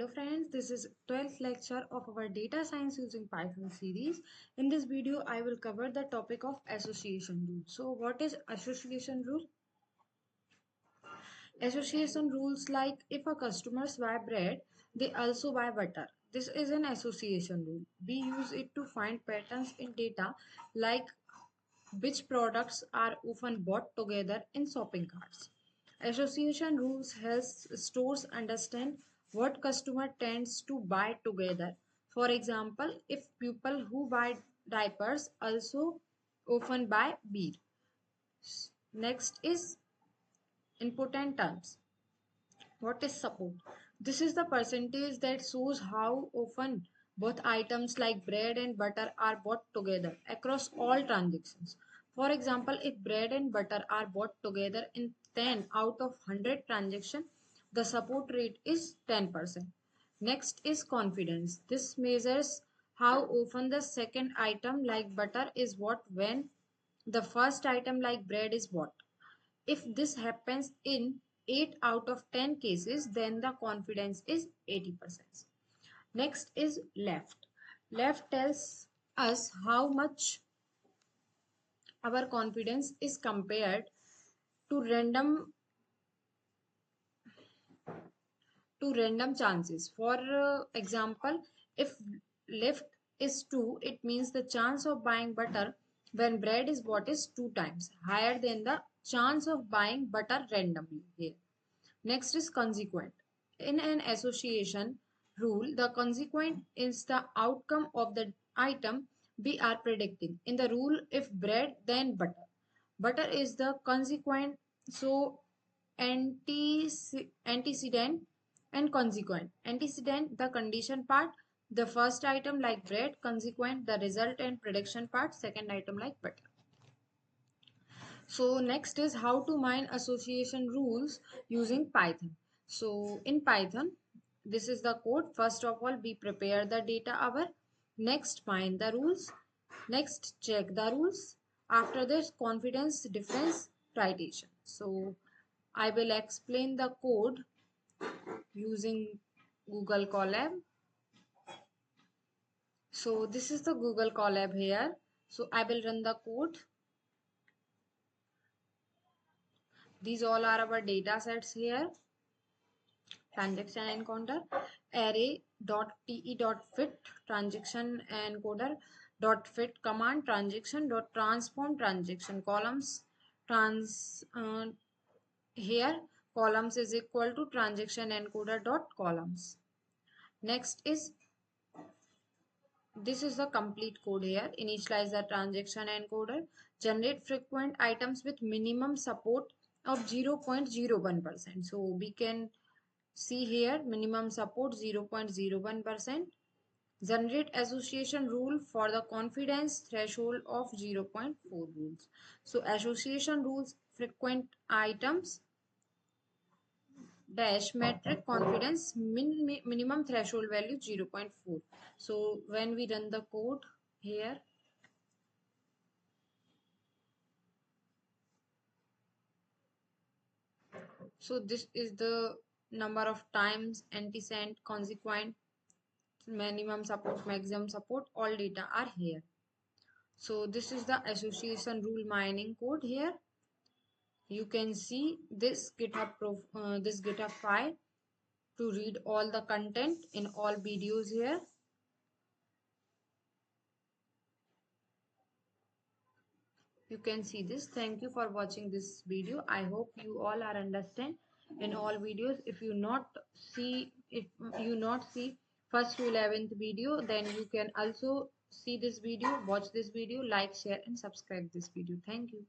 Hello friends, this is 12th lecture of our data science using Python series. In this video, I will cover the topic of association rule. So what is association rule? Association rules like if a customers buy bread, they also buy butter. This is an association rule. We use it to find patterns in data like which products are often bought together in shopping carts. Association rules helps stores understand what customer tends to buy together. For example, if people who buy diapers also often buy beer. Next is important terms. What is support? This is the percentage that shows how often both items like bread and butter are bought together across all transactions. For example, if bread and butter are bought together in 10 out of 100 transactions, the support rate is 10%. Next is confidence. This measures how often the second item like butter is bought when the first item like bread is bought. If this happens in 8 out of 10 cases, then the confidence is 80%. Next is left. Left tells us how much our confidence is compared to random chances. For example, if left is 2, it means the chance of buying butter when bread is bought is 2 times higher than the chance of buying butter randomly here. Next is consequent. In an association rule, the consequent is the outcome of the item we are predicting. In the rule, if bread, then butter. Butter is the consequent, so antecedent and consequent. Antecedent, the condition part, the first item like bread, consequent, the result and prediction part, second item like butter. So next is how to mine association rules using Python. So in Python, this is the code. First of all, we prepare the data hour. Next, find the rules. Next, check the rules. After this, confidence difference citation. So I will explain the code using Google Colab. So this is the Google Colab here. So I will run the code. These all are our data sets here. Transaction encoder, array.te.fit, transaction encoder dot fit command, transaction dot transform, transaction columns, here columns is equal to transaction encoder dot columns. Next is this is the complete code here. Initialize the transaction encoder, generate frequent items with minimum support of 0.01%. So we can see here minimum support 0.01%. Generate association rule for the confidence threshold of 0.4 rules. So association rules frequent items dash metric confidence minimum threshold value 0.4. So when we run the code here, so this is the number of times antecedent, consequent, minimum support, maximum support, all data are here. So this is the association rule mining code here. You can see this GitHub file to read all the content in all videos here. You can see this. Thank you for watching this video. I hope you all are understand in all videos. If you not see first to 11th video, then you can also see this video, watch this video, like, share and subscribe this video. Thank you.